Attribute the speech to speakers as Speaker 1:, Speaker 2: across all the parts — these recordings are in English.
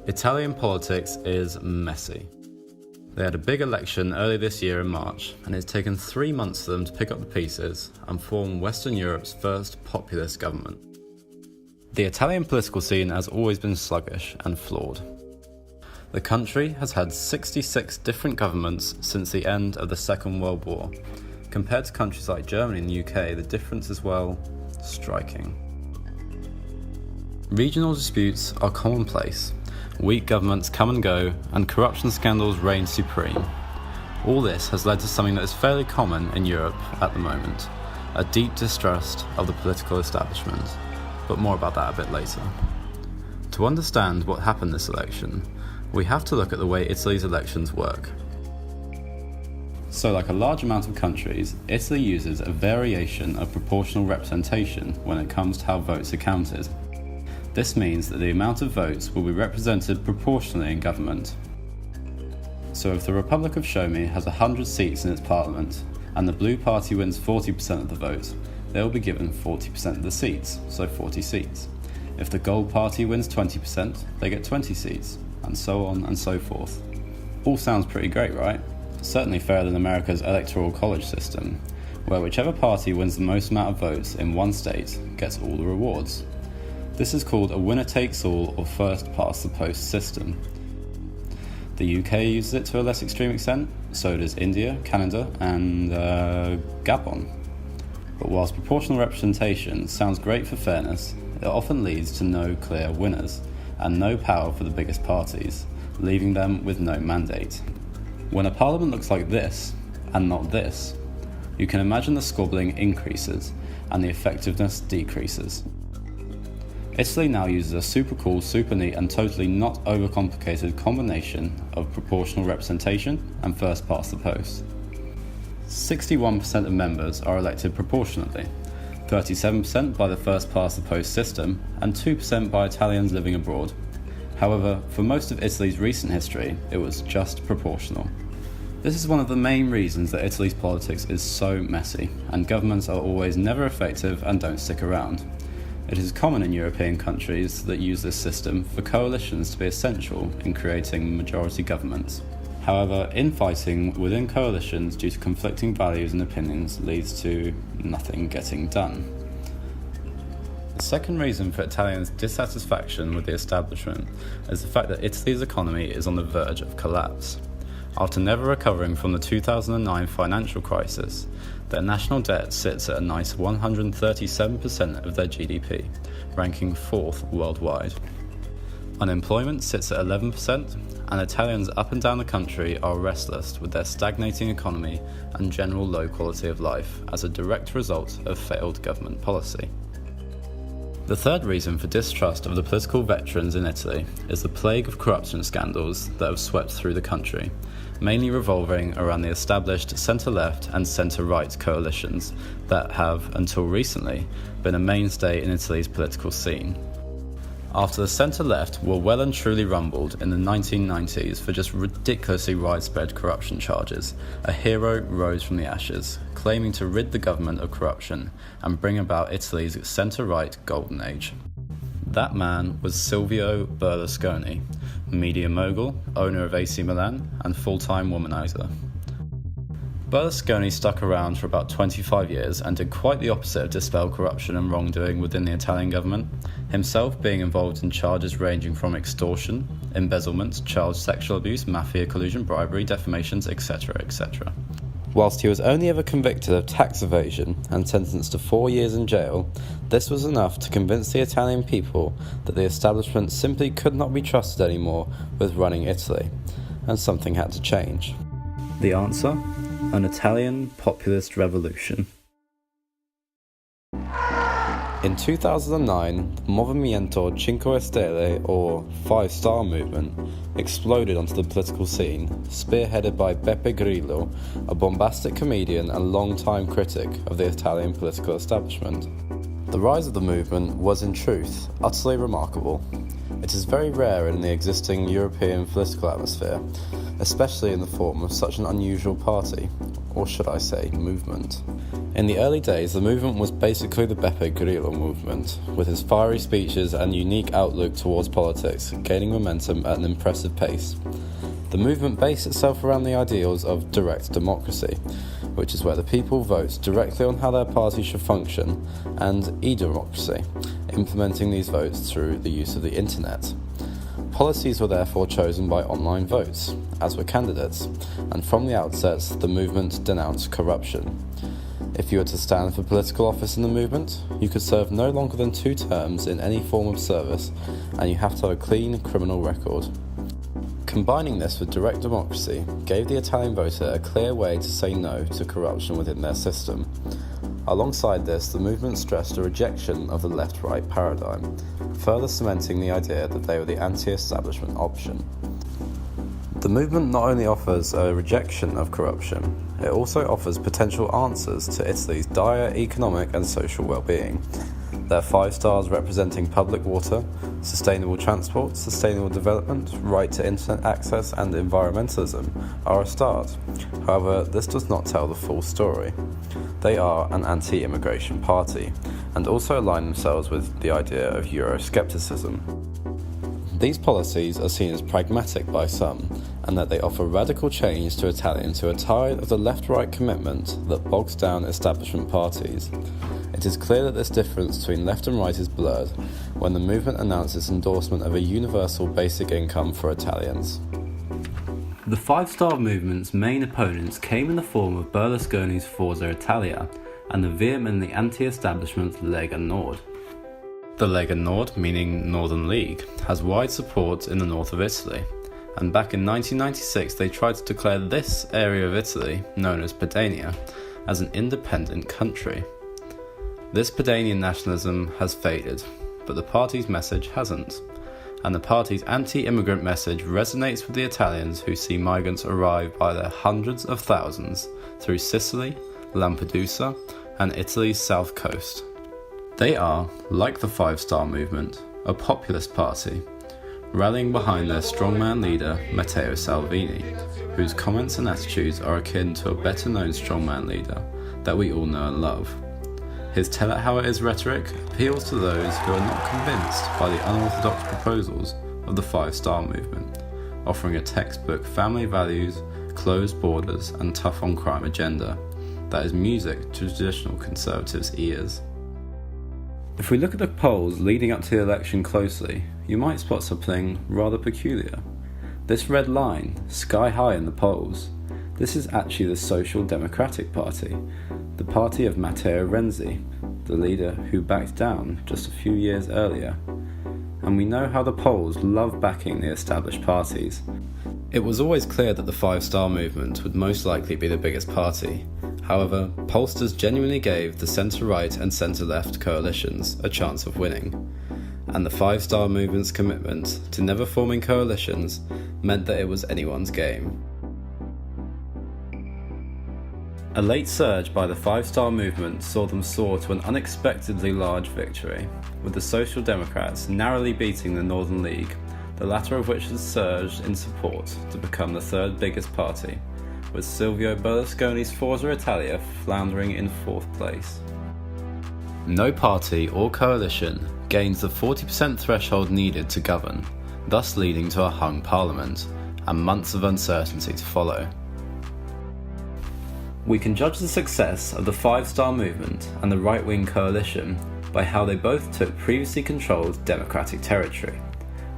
Speaker 1: Italian politics is messy. They had a big election early this year in March, and it's taken 3 months for them to pick up the pieces and form Western Europe's first populist government. The Italian political scene has always been sluggish and flawed. The country has had 66 different governments since the end of the Second World War. Compared to countries like Germany and the UK, the difference is, well, striking. Regional disputes are commonplace. Weak governments come and go, and corruption scandals reign supreme. All this has led to something that is fairly common in Europe at the moment, a deep distrust of the political establishment. But more about that a bit later. To understand what happened this election, we have to look at the way Italy's elections work. So, like a large amount of countries, Italy uses a variation of proportional representation when it comes to how votes are counted. This means that the amount of votes will be represented proportionally in government. So if the Republic of Suomi has 100 seats in its parliament, and the Blue Party wins 40% of the vote, they will be given 40% of the seats, so 40 seats. If the Gold Party wins 20%, they get 20 seats, and so on and so forth. All sounds pretty great, right? Certainly fairer than America's electoral college system, where whichever party wins the most amount of votes in one state gets all the rewards. This is called a winner-takes-all or first-past-the-post system. The UK uses it to a less extreme extent, so does India, Canada, and Gabon. But whilst proportional representation sounds great for fairness, it often leads to no clear winners, and no power for the biggest parties, leaving them with no mandate. When a parliament looks like this, and not this, you can imagine the squabbling increases, and the effectiveness decreases. Italy now uses a super cool, super neat and totally not overcomplicated combination of proportional representation and first past the post. 61% of members are elected proportionately, 37% by the first past the post system and 2% by Italians living abroad. However, for most of Italy's recent history, it was just proportional. This is one of the main reasons that Italy's politics is so messy, and governments are always never effective and don't stick around. It is common in European countries that use this system for coalitions to be essential in creating majority governments. However, infighting within coalitions due to conflicting values and opinions leads to nothing getting done. The second reason for Italians' dissatisfaction with the establishment is the fact that Italy's economy is on the verge of collapse. After never recovering from the 2009 financial crisis, their national debt sits at a nice 137% of their GDP, ranking 4th worldwide. Unemployment sits at 11%, and Italians up and down the country are restless with their stagnating economy and general low quality of life as a direct result of failed government policy. The third reason for distrust of the political veterans in Italy is the plague of corruption scandals that have swept through the country, mainly revolving around the established centre-left and centre-right coalitions that have, until recently, been a mainstay in Italy's political scene. After the centre-left were well and truly rumbled in the 1990s for just ridiculously widespread corruption charges, a hero rose from the ashes, claiming to rid the government of corruption and bring about Italy's centre-right golden age. That man was Silvio Berlusconi, media mogul, owner of AC Milan, and full-time womanizer. Berlusconi stuck around for about 25 years and did quite the opposite of dispel corruption and wrongdoing within the Italian government, himself being involved in charges ranging from extortion, embezzlement, child sexual abuse, mafia collusion, bribery, defamations, etc., etc. Whilst he was only ever convicted of tax evasion and sentenced to 4 years in jail, this was enough to convince the Italian people that the establishment simply could not be trusted anymore with running Italy, and something had to change. The answer? An Italian populist revolution. In 2009, the Movimento Cinque Stelle, or Five Star Movement, exploded onto the political scene, spearheaded by Beppe Grillo, a bombastic comedian and long-time critic of the Italian political establishment. The rise of the movement was, in truth, utterly remarkable. It is very rare in the existing European political atmosphere, especially in the form of such an unusual party, or should I say, movement. In the early days, the movement was basically the Beppe Grillo movement, with his fiery speeches and unique outlook towards politics, gaining momentum at an impressive pace. The movement based itself around the ideals of direct democracy, which is where the people vote directly on how their party should function, and e-democracy, implementing these votes through the use of the internet. Policies were therefore chosen by online votes, as were candidates, and from the outset the movement denounced corruption. If you were to stand for political office in the movement, you could serve no longer than 2 terms in any form of service, and you have to have a clean criminal record. Combining this with direct democracy gave the Italian voter a clear way to say no to corruption within their system. Alongside this, the movement stressed a rejection of the left-right paradigm, further cementing the idea that they were the anti-establishment option. The movement not only offers a rejection of corruption, it also offers potential answers to Italy's dire economic and social well-being. Their 5 stars representing public water, sustainable transport, sustainable development, right to internet access and environmentalism are a start. However, this does not tell the full story. They are an anti-immigration party, and also align themselves with the idea of Euroscepticism. These policies are seen as pragmatic by some, and that they offer radical change to Italians who are tired of the left-right commitment that bogs down establishment parties. It is clear that this difference between left and right is blurred when the movement announced its endorsement of a universal basic income for Italians. The Five Star Movement's main opponents came in the form of Berlusconi's Forza Italia and the vehemently anti-establishment Lega Nord. The Lega Nord, meaning Northern League, has wide support in the north of Italy, and back in 1996 they tried to declare this area of Italy, known as Padania, as an independent country. This Padanian nationalism has faded, but the party's message hasn't, and the party's anti-immigrant message resonates with the Italians who see migrants arrive by their hundreds of thousands through Sicily, Lampedusa, and Italy's south coast. They are, like the Five Star Movement, a populist party, rallying behind their strongman leader Matteo Salvini, whose comments and attitudes are akin to a better-known strongman leader that we all know and love. His tell it how it is rhetoric appeals to those who are not convinced by the unorthodox proposals of the Five Star Movement, offering a textbook family values, closed borders and tough on crime agenda that is music to traditional conservatives' ears. If we look at the polls leading up to the election closely, you might spot something rather peculiar. This red line, sky high in the polls, this is actually the Social Democratic Party, the party of Matteo Renzi, the leader who backed down just a few years earlier. And we know how the polls love backing the established parties. It was always clear that the Five Star Movement would most likely be the biggest party. However, pollsters genuinely gave the centre-right and centre-left coalitions a chance of winning. And the Five Star Movement's commitment to never forming coalitions meant that it was anyone's game. A late surge by the Five Star Movement saw them soar to an unexpectedly large victory, with the Social Democrats narrowly beating the Northern League, the latter of which has surged in support to become the 3rd biggest party, with Silvio Berlusconi's Forza Italia floundering in 4th place. No party or coalition gains the 40% threshold needed to govern, thus leading to a hung parliament, and months of uncertainty to follow. We can judge the success of the Five Star Movement and the right-wing coalition by how they both took previously controlled democratic territory.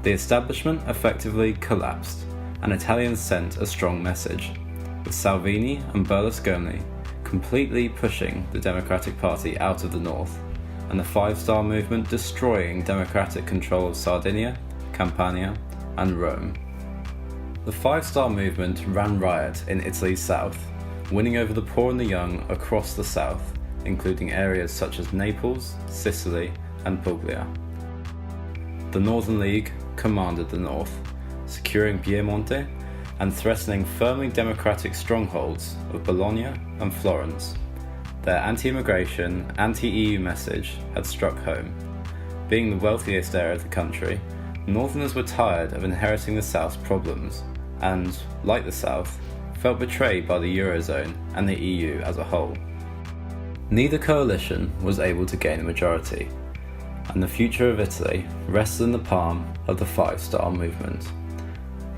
Speaker 1: The establishment effectively collapsed, and Italians sent a strong message, with Salvini and Berlusconi completely pushing the Democratic Party out of the north, and the Five Star Movement destroying democratic control of Sardinia, Campania, and Rome. The Five Star Movement ran riot in Italy's south, winning over the poor and the young across the south, including areas such as Naples, Sicily, and Puglia. The Northern League commanded the north, securing Piemonte and threatening firmly democratic strongholds of Bologna and Florence. Their anti-immigration, anti-EU message had struck home. Being the wealthiest area of the country, Northerners were tired of inheriting the South's problems and, like the South, felt betrayed by the Eurozone and the EU as a whole. Neither coalition was able to gain a majority, and the future of Italy rested in the palm of the Five Star Movement.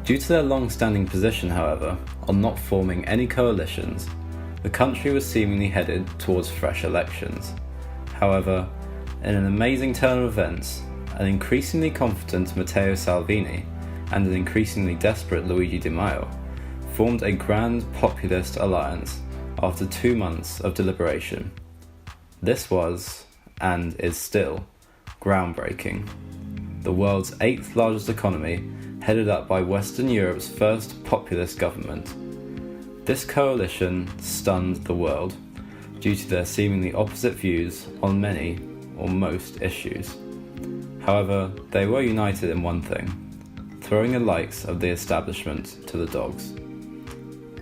Speaker 1: Due to their long-standing position, however, on not forming any coalitions, the country was seemingly headed towards fresh elections. However, in an amazing turn of events, an increasingly confident Matteo Salvini and an increasingly desperate Luigi Di Maio formed a grand populist alliance after 2 months of deliberation. This was, and is still, groundbreaking. The world's 8th largest economy, headed up by Western Europe's first populist government. This coalition stunned the world due to their seemingly opposite views on many or most issues. However, they were united in one thing: throwing the likes of the establishment to the dogs.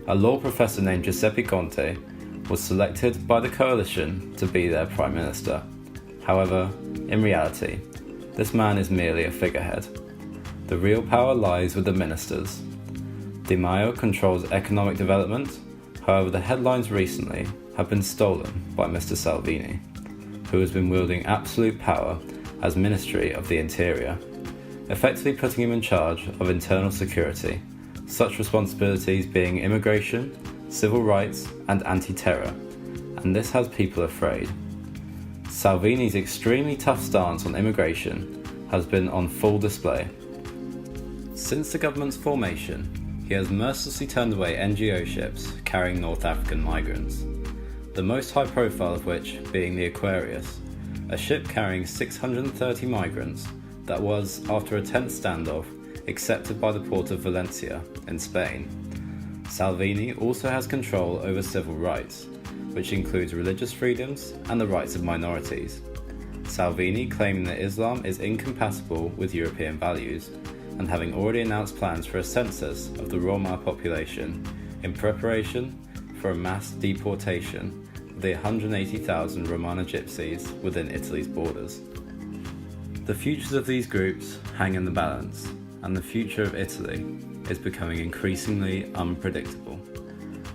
Speaker 1: A law professor named Giuseppe Conte was selected by the coalition to be their prime minister. However, in reality, this man is merely a figurehead. The real power lies with the ministers. Di Maio controls economic development, however the headlines recently have been stolen by Mr. Salvini, who has been wielding absolute power as Ministry of the Interior, effectively putting him in charge of internal security, such responsibilities being immigration, civil rights and anti-terror, and this has people afraid. Salvini's extremely tough stance on immigration has been on full display. Since the government's formation, he has mercilessly turned away NGO ships carrying North African migrants, the most high profile of which being the Aquarius, a ship carrying 630 migrants that was, after a tense standoff, accepted by the port of Valencia in Spain. Salvini also has control over civil rights, which includes religious freedoms and the rights of minorities. Salvini claiming that Islam is incompatible with European values, and having already announced plans for a census of the Roma population in preparation for a mass deportation of the 180,000 Romani gypsies within Italy's borders. The futures of these groups hang in the balance, and the future of Italy is becoming increasingly unpredictable.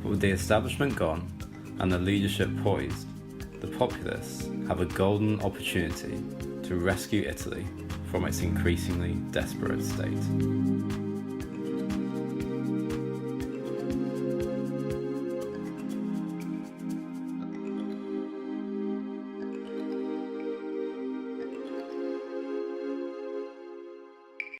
Speaker 1: But with the establishment gone and the leadership poised, the populists have a golden opportunity to rescue Italy from its increasingly desperate state.